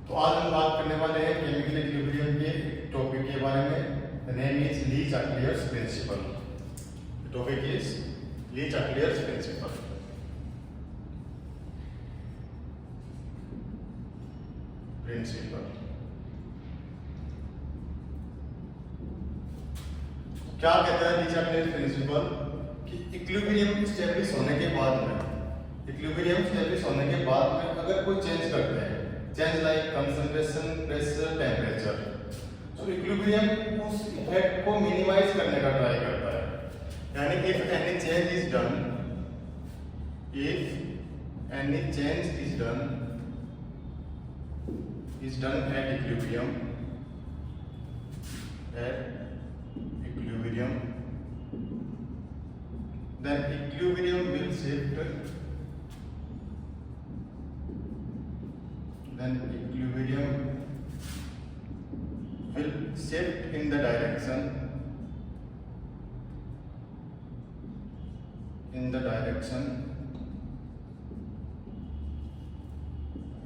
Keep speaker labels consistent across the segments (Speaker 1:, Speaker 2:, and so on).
Speaker 1: तो आज हम बात करने वाले हैं केमिकल इक्विलिब्रियम के टॉपिक के बारे में। The name is Le Chatelier's principle. The topic is Le Chatelier's principle. क्या कहता है ली-चाक्लियर्स प्रिंसिपल कि इक्विलिब्रियम स्टैब्लिश होने के बाद में अगर कोई चेंज करते हैं, change like concentration, pressure, temperature, तो इक्विलिब्रियम उस इफेक्ट को मिनिमाइज करने का ट्राई करता है। यानी if any change is done at equilibrium then equilibrium will shift in the direction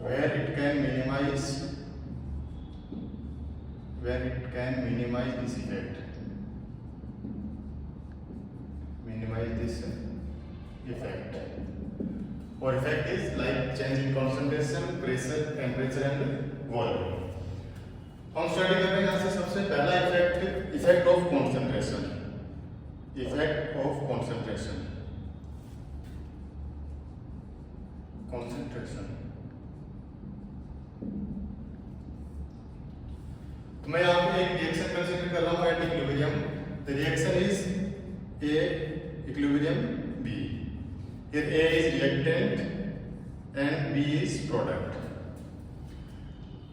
Speaker 1: where it can minimize this effect. Or effect is like change in concentration, pressure, temperature and volume. हम study कर रहे हैं यहाँ से सबसे पहला effect of concentration. तो मैं यहाँ पे एक रिएक्शन कंसीडर कर रहा हूँ at equilibrium. The reaction is A equilibrium B. Here A is reactant and B is product.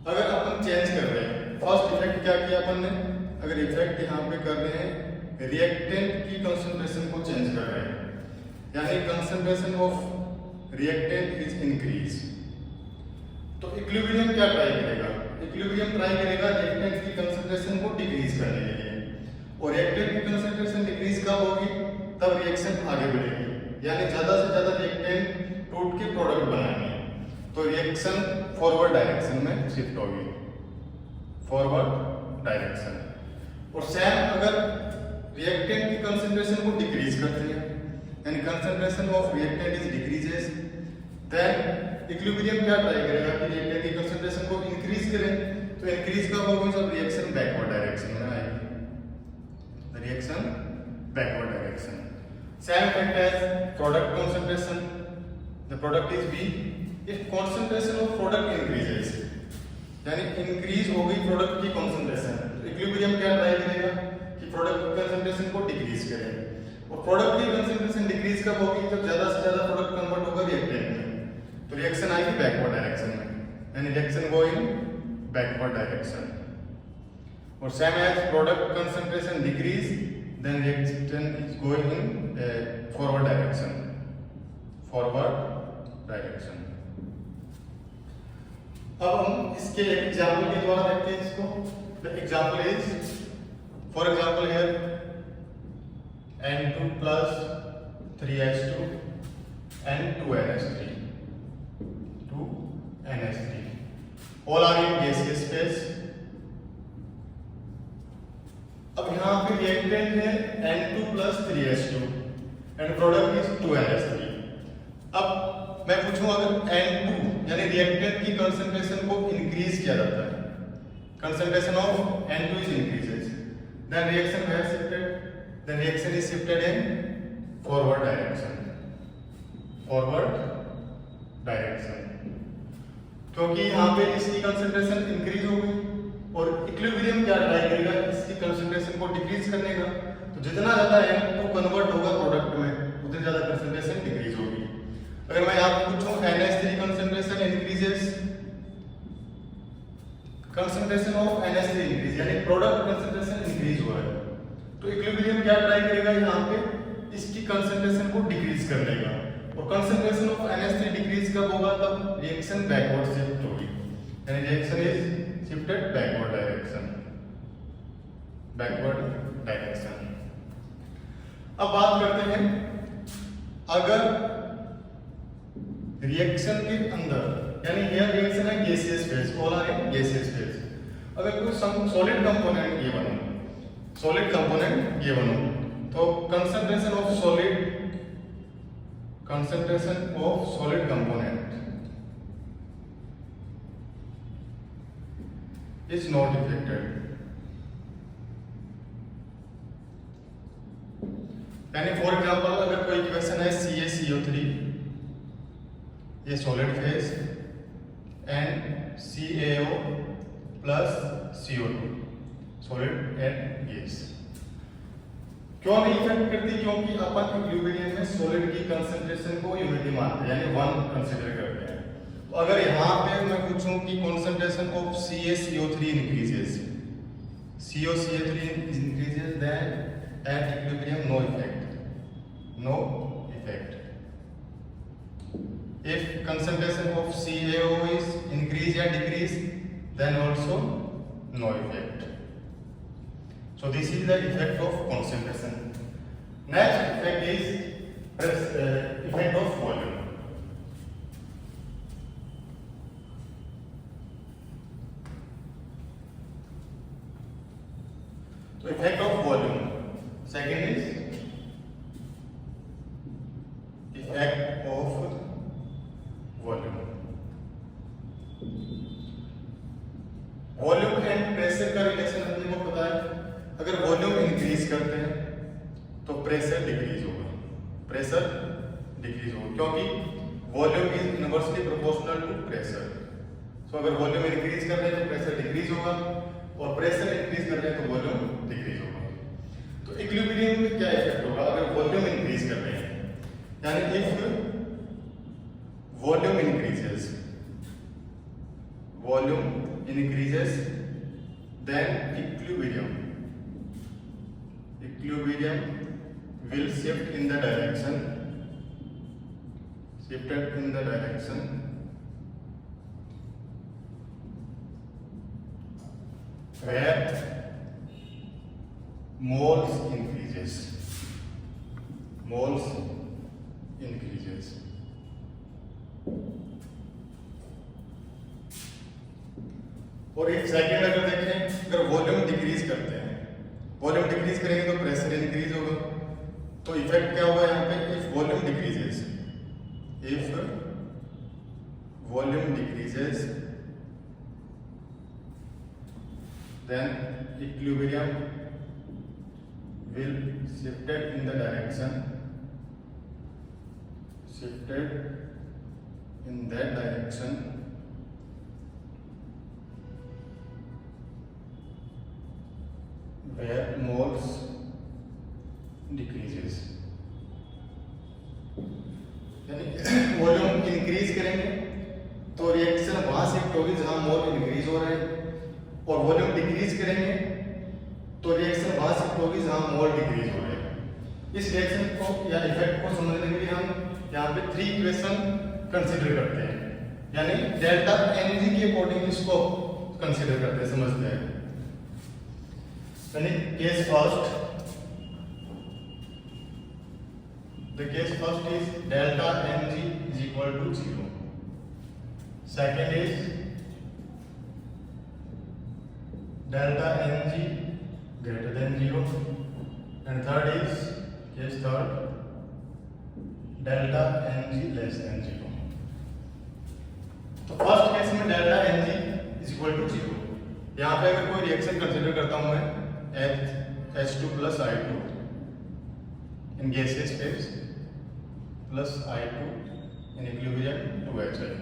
Speaker 1: अगर अपन चेंज कर रहे हैं, फर्स्ट इफेक्ट क्या किया अपन ने? अगर इफेक्ट यहाँ पे कर रहे हैं, रिएक्टेंट की कंसंट्रेशन को चेंज कर रहे हैं, यानी concentration of reactant is increase. तो इक्विलिब्रियम क्या ट्राई करेगा? इक्विलिब्रियम ट्राई करेगा रिएक्टेंट की कंसंट्रेशन को डिक्रीज करने के लिए. और रिएक्टेंट की कंसंट्रेशन डिक्रीज कब होगी? तब रिएक्शन आगे बढ़ेगी, यानी ज्यादा से ज्यादा रिएक्टेंट टूट के प्रोडक्ट बनाएंगे, तो रिएक्शन फॉरवर्ड डायरेक्शन में शिफ्ट होगी, फॉरवर्ड डायरेक्शन. और सेम अगर रिएक्टेंट की कंसंट्रेशन को डिक्रीज करते हैं, यानी concentration of reactant is decreases, then equilibrium क्या ट्राई करेगा कि रिएक्टेंट की कंसंट्रेशन को इंक्रीज करें. तो इंक्रीज कब होगी? जब रिएक्शन बैकवर्ड डायरेक्शन में आएगी. Reaction backward direction. Same effect as product concentration. The product is B. If concentration of product increases, यानी increase हो गई product की concentration, तो equilibrium क्या ट्राई करेगा कि product की concentration को decrease करे. और product की concentration decrease कब होगी? जब ज्यादा से ज्यादा product convert होगा reactant में, तो reaction आएगी backward direction में, यानी reaction go in backward direction. और same as product concentration decrease, then reaction is going in forward direction. अब हम इसके एग्जाम्पल के द्वारा देखते हैं इसको. The example is, for example here N2 plus 3H2 and 2NH3. All are in gaseous phase. अब यहाँ पे रिएक्टेंट है N2 plus 3H2 and product is 2NH3. अब मैं पूछूं अगर N2 यानी रिएक्टेंट की कंसंट्रेशन को इंक्रीज किया जाता है, concentration of N2 is increases, then reaction is shifted in forward direction. क्योंकि यहाँ पे इसकी कंसंट्रेशन इंक्रीज हो गई और इक्विलिब्रियम क्या ट्राई करेगा? इसकी कंसंट्रेशन को डिक्रीज करने का. तो जितना ज्यादा N2 कन्वर्ट होगा प्रोडक्ट में, उतनी ज्यादा कंसंट्रेशन डिक्रीज होगी. अगर मैं आपको पूछूं NH3 concentration increases, concentration of NH3 increase, यानी प्रोडक्ट कंसंट्रेशन इंक्रीज हुआ है, तो इक्विलिब्रियम क्या ट्राई करेगा? यहाँ पे इसकी कंसंट्रेशन को डिक्रीज कर देगा. और कंसंट्रेशन ऑफ NH3 डिक्रीज कब होगा? तब रिएक्शन बैकवर्ड शिफ्ट होगी, यानी reaction is shifted backward direction. अब बात करते हैं, अगर रिएक्शन के अंदर, यानी यह रिएक्शन है gaseous phase, all are in gaseous phase. अगर कोई solid component given हो, solid component given हो, तो concentration of solid component is not affected. यानी फॉर एग्जांपल अगर कोई इक्वेशन है CaCO3 ये solid phase and CaO plus CO2 solid and gas, क्यों नहीं इफेक्ट करती? क्योंकि अपन इक्विलिब्रियम में सॉलिड की कंसंट्रेशन को यूनिटी मानते हैं, यानी 1 कंसीडर करते हैं। तो अगर यहाँ पे मैं पूछूं कि concentration of CaCO3 increases, CaCO3 increases, then at equilibrium no effect, no effect. If concentration of CaO is increase or decrease, then also no effect. So this is the effect of concentration. Next effect is effect of volume. So effect of volume. Second is effect of volume. Volume and pressure का relation अपने को पता है। अगर volume increase करते हैं तो pressure decrease होगा, क्योंकि volume is inversely proportional to pressure. So अगर वॉल्यूम इंक्रीज कर रहे हैं तो प्रेशर डिक्रीज होगा, और प्रेशर इंक्रीज कर रहे हैं तो वॉल्यूम डिक्रीज होगा। तो इक्विलिब्रियम में क्या इफेक्ट होगा अगर वॉल्यूम इंक्रीज कर रहे हैं? यानी if volume increases, then equilibrium will shift in the direction where moles increases. और एक सेकंड अगर देखें, अगर वॉल्यूम डिक्रीज करते हैं, वॉल्यूम डिक्रीज करेंगे तो प्रेशर इंक्रीज होगा। तो इफेक्ट क्या होगा यहाँ पे? If volume decreases, then equilibrium will shifted in the direction where moles decreases. यानी वॉल्यूम इंक्रीज करेंगे तो रिएक्शन वहां शिफ्ट होगी जहां मोल इंक्रीज हो रहे हैं, और वॉल्यूम डिक्रीज करेंगे तो रिएक्शन वहां शिफ्ट होगी जहां मोल डिक्रीज हो रहे हैं। इस रिएक्शन को या इफेक्ट को समझने के लिए हम यहाँ पे 3 इक्वेशन कंसीडर करते हैं, यानी डेल्टा Ng के अकॉर्डिंग इसको कंसीडर करते हैं, समझते हैं। यानी case first, the case first is delta Ng is equal to 0. Second is delta Ng greater than 0, and third is case third delta Ng less than 0. तो फर्स्ट केस में delta Ng is equal to 0। यहाँ पे अगर कोई reaction consider करता हूँ मैं H2 plus I2 in gaseous phase plus I2 in equilibrium 2HI।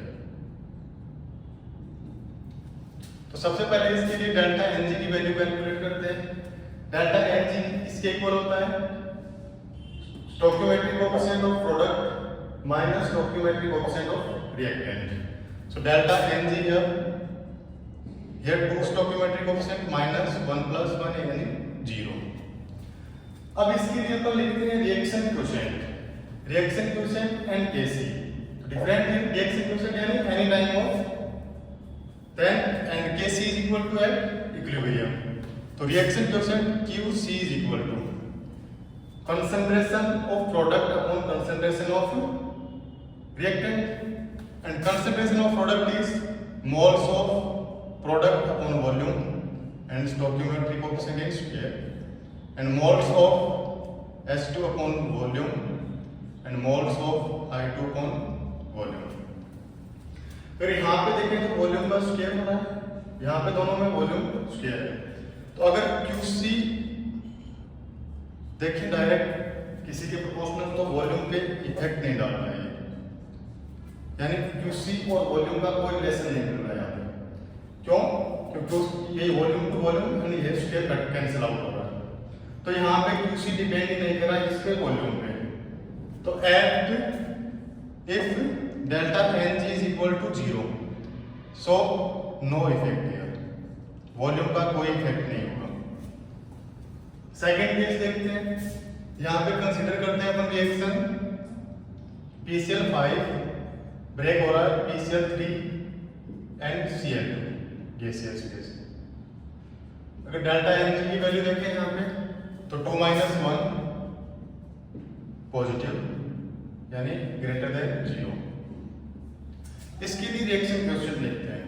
Speaker 1: तो सबसे पहले इसके लिए डेल्टा Ng की वैल्यू कैलकुलेट करते हैं। डेल्टा Ng इसके इक्वल होता है stoichiometric coefficient of product minus stoichiometric coefficient of reactant. So delta Ng here 2 stoichiometric coefficient minus 1 plus 1 यानी 0। अब इसके लिए अपन लिखते हैं रिएक्शन कोएफिशिएंट एंड Kc। तो डिफरेंट रिएक्शन कोएफिशिएंट यानी any time of then and Kc is equal to at equilibrium। तो reaction coefficient Qc is equal to concentration of product upon concentration of reactant, and concentration of product is moles of product stoichiometric coefficient is square, and moles of H2 upon volume and moles of I2 upon volume. फिर यहाँ पे देखें तो volume का square हो रहा है, यहाँ पे दोनों में वॉल्यूम स्क्वायर है। तो अगर QC देखें डायरेक्ट किसी के प्रोपोर्शनल, तो वॉल्यूम पे इफेक्ट नहीं डाल रहा है, यानी QC और वॉल्यूम का कोई रिलेशन नहीं मिल रहा है यहाँ पे। क्यों? क्योंकि ये वॉल्यूम टू वॉल्यूम यानी ये स्क्वायर कट कैंसिल आउट हो रहा है। तो यहाँ पे QC डिपेंड ही नहीं कर रहा है इसके वॉल्यूम पे। तो at if delta Ng is equal to 0, so no effect here, volume का कोई इफेक्ट नहीं होगा। सेकंड केस देखते हैं, यहाँ पे कंसीडर करते हैं अपन रिएक्शन PCl5 ब्रेक हो रहा है PCl3 and Cl2 gaseous phase. अगर डेल्टा Ng की वैल्यू देखें यहाँ पे तो 2 - 1 पॉजिटिव यानी ग्रेटर देन 0। इसकी भी रिएक्शन कोएफिशिएंट लिखते हैं।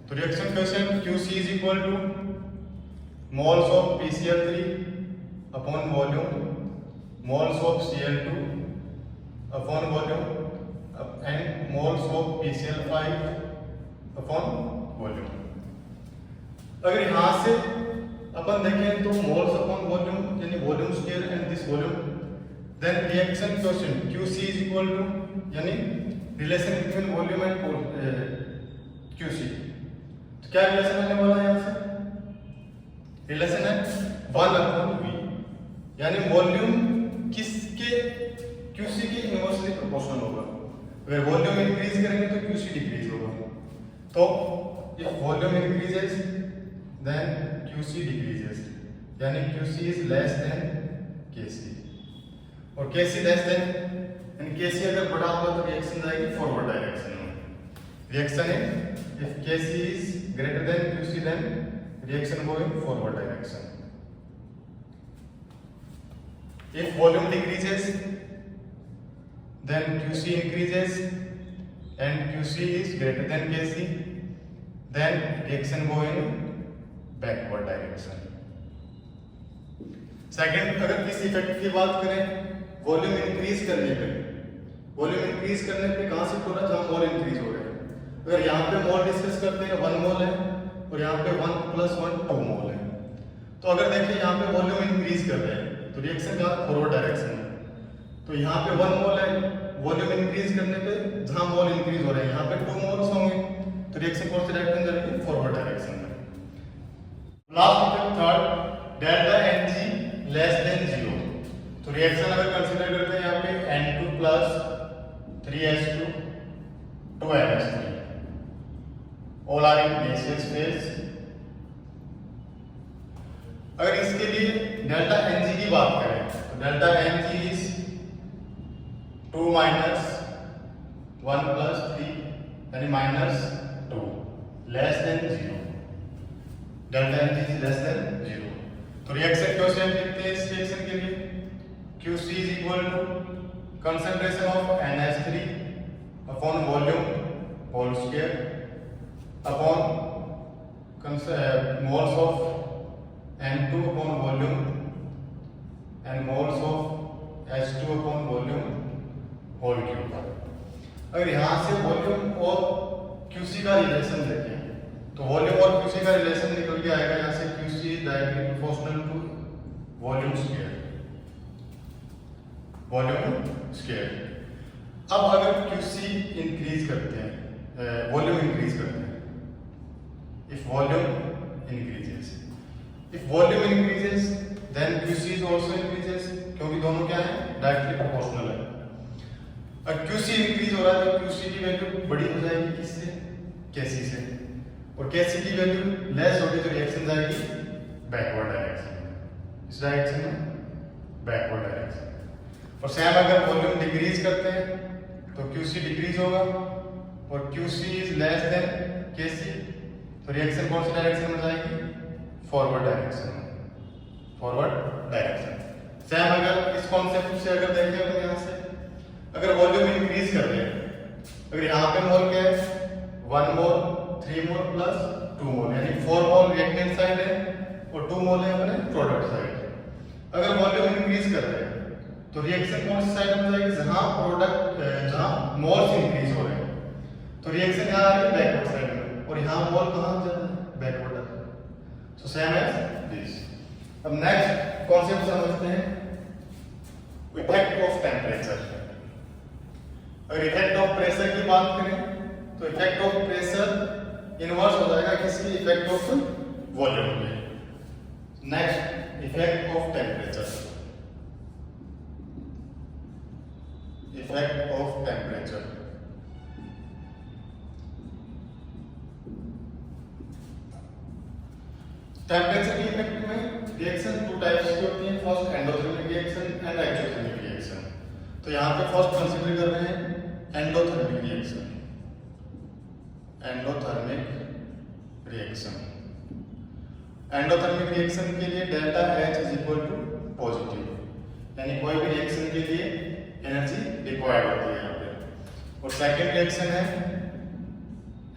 Speaker 1: तो reaction coefficient QC is equal to moles of PCl3 upon volume moles of Cl2 upon volume and moles of PCl5 upon volume. अगर यहाँ से अपन देखें तो मोल्स अपॉन वॉल्यूम यानी volume square and this volume, then reaction coefficient QC is equal to यानी relation between volume and QC। तो क्या रिलेशन आने वाला है यहाँ से? रिलेशन है 1/V, यानी वॉल्यूम किसके QC के इनवर्सली प्रोपोर्शनल होगा। अगर वॉल्यूम इंक्रीज करेंगे तो QC डिक्रीज होगा। तो if volume increases then QC decreases, यानी QC is less than KC, और KC less than यानी KC अगर बढ़ा होगा तो रिएक्शन जाएगी फॉरवर्ड डायरेक्शन में। रिएक्शन है if KC is greater than QC then reaction going forward direction. If volume decreases then QC increases and QC is greater than KC, then reaction go in backward direction. Second, अगर किसी effect की बात करें volume increase करने पे, volume increase करने पे कहां से हो रहा है? जहां मोल इंक्रीज हो रहे हैं। अगर यहाँ पे मोल डिस्कस करते हैं 1 मोल है और यहाँ पे 1 + 1 2 मोल है। तो अगर देखिए यहाँ पे वॉल्यूम इंक्रीज कर रहे हैं तो रिएक्शन का फॉरवर्ड डायरेक्शन है। तो यहाँ पे 1 मोल है, वॉल्यूम इंक्रीज करने पे जहां मोल इंक्रीज हो रहे हैं यहाँ पे 2 मोल्स होंगे, तो रिएक्शन कौन से डायरेक्शन जाएगी? फॉरवर्ड डायरेक्शन में। Last effect third, delta Ng less than 0। तो रिएक्शन अगर कंसीडर करते हैं यहाँ पे N2 + 3H2 2NH3 all are in gaseous phase. अगर इसके लिए डेल्टा Ng की बात करें तो डेल्टा Ng इज 2 - 1 + 3 यानी -2 less than 0। Delta Ng is less then 0। तो रिएक्शन कोएफिशिएंट लिखते हैं इस रिएक्शन के लिए QC is equal to concentration of NH3 upon volume whole square upon moles of N2 upon volume and moles of H2 upon volume whole cube. अगर यहाँ से volume और QC का रिलेशन देखें तो वॉल्यूम और QC का रिलेशन निकल के आएगा यहाँ से QC is directly proportional to volume square, volume square. अब अगर QC इंक्रीज करते हैं, वॉल्यूम इंक्रीज करते हैं, if volume increases, if volume increases then QC is also increases, क्योंकि दोनों क्या है? डायरेक्टली प्रोपोर्शनल है। अब QC इंक्रीज हो रहा है तो QC की वैल्यू बड़ी हो जाएगी किससे? KC से, और KC की वैल्यू लेस होगी तो रिएक्शन जाएगी बैकवर्ड डायरेक्शन में, इस डायरेक्शन में बैकवर्ड डायरेक्शन। और सेम अगर वॉल्यूम डिक्रीज करते हैं तो QC डिक्रीज होगा और QC is less then KC, तो रिएक्शन कौन सी डायरेक्शन में जाएगी? फॉरवर्ड डायरेक्शन में, फॉरवर्ड डायरेक्शन। सेम अगर इस कॉन्सेप्ट से अगर देखें तो यहाँ से अगर वॉल्यूम इंक्रीज कर रहे हैं, अगर यहाँ पे मोल क्या है? 1 मोल 3 मोल + 2 मोल यानी 4 मोल रिएक्टेंट साइड है और 2 मोल है अपने प्रोडक्ट साइड। अगर वॉल्यूम इंक्रीज कर रहे हैं तो रिएक्शन कौन सी साइड में जाएगी, जहां मोल्स इंक्रीज हो रहे हैं तो रिएक्शन यहाँ आ रही है बैकवर्ड साइड में, और यहाँ मोल कहाँ जाता है backward. So same as this. अब नेक्स्ट कॉन्सेप्ट समझते हैं इफेक्ट ऑफ टेम्परेचर। अगर इफेक्ट ऑफ प्रेशर की बात करें तो इफेक्ट ऑफ प्रेशर इनवर्स हो जाएगा किसकी, इफेक्ट ऑफ वॉल्यूम के। Next effect of temperature, effect of temperature. Temperature की इफेक्ट में रिएक्शन 2 टाइप्स की होती हैं, first endothermic reaction and exothermic reaction. तो यहाँ पे फर्स्ट कंसीडर कर रहे हैं endothermic reaction. Endothermic reaction, endothermic reaction के लिए delta H is equal to positive, यानी कोई भी रिएक्शन के लिए एनर्जी रिक्वायर्ड होती है यहाँ पे। और सेकेंड रिएक्शन है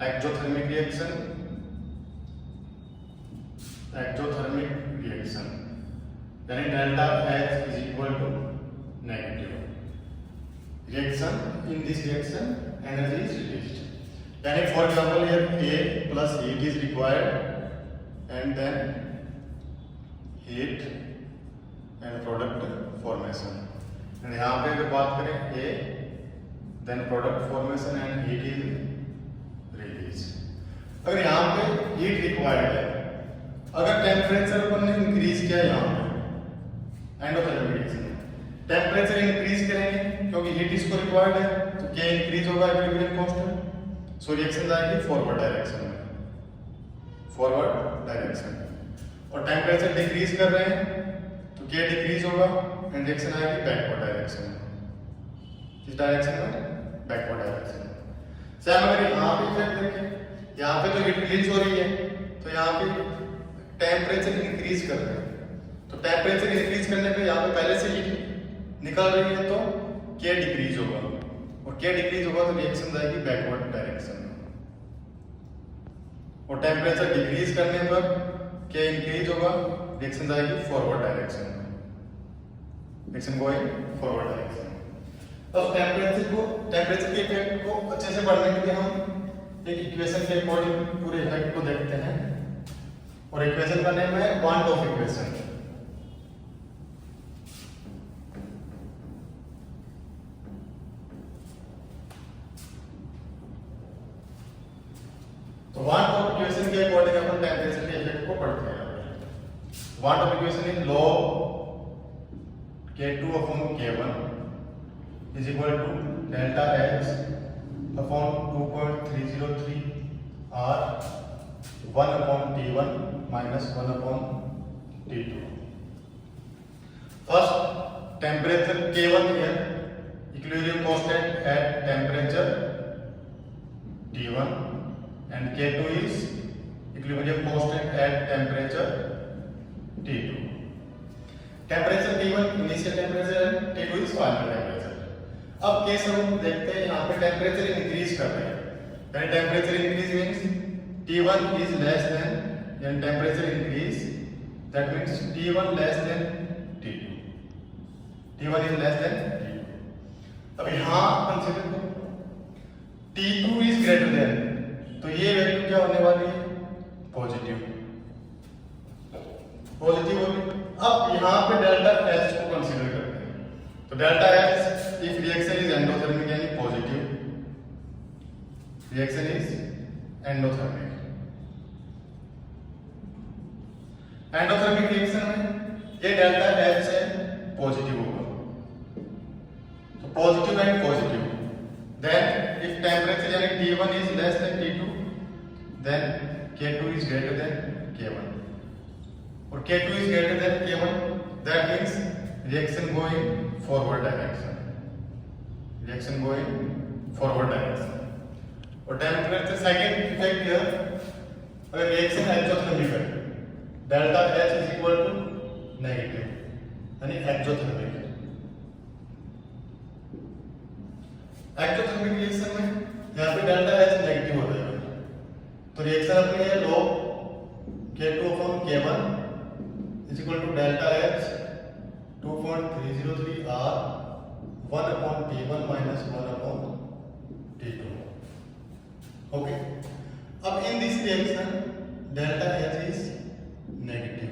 Speaker 1: एक्सोथर्मिक रिएक्शन। एक्सोथर्मिक रिएक्शन यानी delta H is equal to negative. Reaction, in this reaction energy is released, यानी for example here A plus heat is required and then heat and product formation। and यहाँ पे अगर बात करें A then product formation and heat is release। अगर यहाँ पे heat required है, अगर टेम्परेचर अपन ने इंक्रीज किया यहाँ पे एंडोथर्मिक रिएक्शन में, टेम्परेचर इंक्रीज करेंगे क्योंकि हीट इसको रिक्वायर्ड है तो क्या इंक्रीज होगा, इक्विलिब्रियम कांस्टेंट। सो रिएक्शन जाएगी फॉरवर्ड डायरेक्शन में, फॉरवर्ड डायरेक्शन। और टेम्परेचर डिक्रीज कर रहे हैं तो क्या डिक्रीज होगा एंड रिएक्शन आएगी बैकवर्ड डायरेक्शन में। किस डायरेक्शन में, बैकवर्ड डायरेक्शन में। सेम अगर यहाँ पे इफेक्ट देखें, यहाँ पे तो हीट रिलीज हो रही है तो यहाँ पे टेम्परेचर इंक्रीज कर रहे हैं, तो टेम्परेचर इंक्रीज करने पे यहाँ पे पहले से हीट निकल रही है तो क्या डिक्रीज होगा, और क्या डिक्रीज होगा तो रिएक्शन जाएगी बैकवर्ड डायरेक्शन में। और टेम्परेचर डिक्रीज करने पर क्या इंक्रीज होगा, रिएक्शन जाएगी फॉरवर्ड डायरेक्शन में, रिएक्शन गोइंग फॉरवर्ड डायरेक्शन। अब टेम्परेचर के इफेक्ट को अच्छे से पढ़ने के लिए हम एक इक्वेशन के अकॉर्डिंग पूरे इफेक्ट को देखते हैं, और इक्वेशन का नेम है वन टॉप इक्वेशन। तो वन टॉप इक्वेशन के अकॉर्डिंग अपन टेम्परेचर के इफेक्ट को पढ़ते हैं। One top equation is log K2 upon K1 is equal to delta H upon 2.303 R 1 upon T1 minus 1 upon T2. First, temperature K1 here, equilibrium constant at temperature T1, and K2 is equilibrium constant at temperature T2. Temperature T1 initial temperature है, T2 is final temperature. अब case हम देखते हैं यहाँ पे temperature increase कर रहे हैं, यानी temperature increase means T1 is less than, यानी temperature increase that means T1 less than T2, T1 is less than T2। अब यहाँ कंसीडर करो T2 इज ग्रेटर देन, तो ये वैल्यू क्या होने वाली है, पॉजिटिव, पॉजिटिव होगी। अब यहाँ पे डेल्टा H को कंसीडर करते हैं, तो delta H if reaction is endothermic यानी positive, reaction is endothermic. Endothermic reaction में ये डेल्टा H है पॉजिटिव होगा, तो positive and positive. Then if temperature यानी T1 is less than T2, then K2 is greater than K1, और K2 is greater than K1, that means reaction going forward direction, reaction going forward direction। और temperature second effect here, अगर reaction exothermic है, delta H is equal to negative, यानी exothermic। exothermic reaction में यहाँ पे delta H negative हो जाएगा, तो reaction अपनी है log K2 upon K1 equal to delta H 2.303 R 1/T1 minus 1/T2. Okay. अब in this reaction delta H is negative,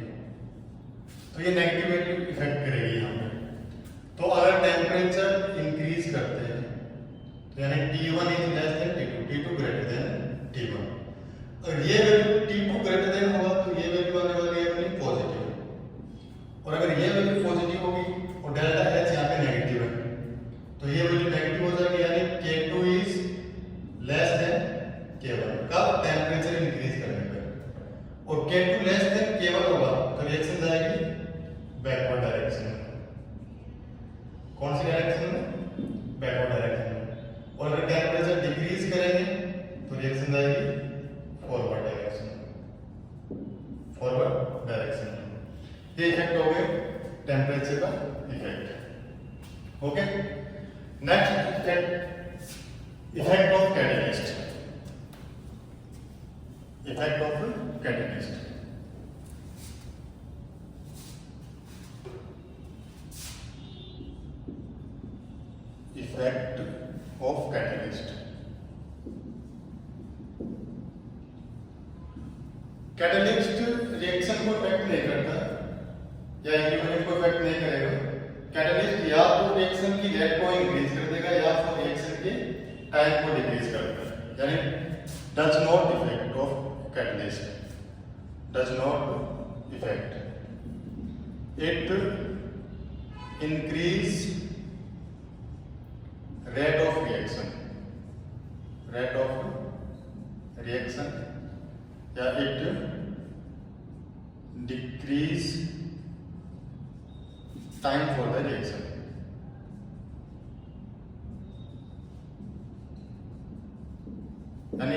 Speaker 1: तो ये नेगेटिव वैल्यू इफेक्ट करेगी यहाँ पे। तो अगर टेम्परेचर इंक्रीज करते हैं तो यानी T1 is less than T2, T2 greater than T1। अगर ये वैल्यू T2 ग्रेटर देन होगा तो ये वैल्यू आने वाली है अपनी पॉजिटिव, और अगर ये वैल्यू पॉजिटिव होगी और डेल्टा एच यहाँ पे नेगेटिव है तो ये वैल्यू नेगेटिव हो जाएगी, यानी K2 is less then K1 का टेम्परेचर इंक्रीज करने पर। और K2 लेस देन K1 होगा तो रिएक्शन जाएगी बैकवर्ड डायरेक्शन में। कौन सी डायरेक्शन में? बैकवर्ड डायरेक्शन में। और अगर टेम्परेचर डिक्रीज करेंगे तो रिएक्शन जाएगी फॉरवर्ड डायरेक्शन में, फॉरवर्ड डायरेक्शन में। ये इफेक्ट हो गए टेम्परेचर का effect. Okay, next effect of catalyst. Effect of catalyst. Effect of catalyst. Catalyst reaction को इफेक्ट नहीं करता या इक्विलिब्रियम को इफेक्ट नहीं करेगा। कैटलिस्ट या तो रिएक्शन की रेट को इंक्रीज कर देगा या फिर रिएक्शन के टाइम को डिक्रीज कर देगा, यानी does not effect of catalyst, does not effect, it increase rate of reaction, rate of reaction, या it decrease time for the reaction। यानी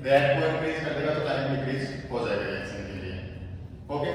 Speaker 1: रेट को इंक्रीज कर देगा तो टाइम डिक्रीज हो जाएगा रिएक्शन के लिए। ओके।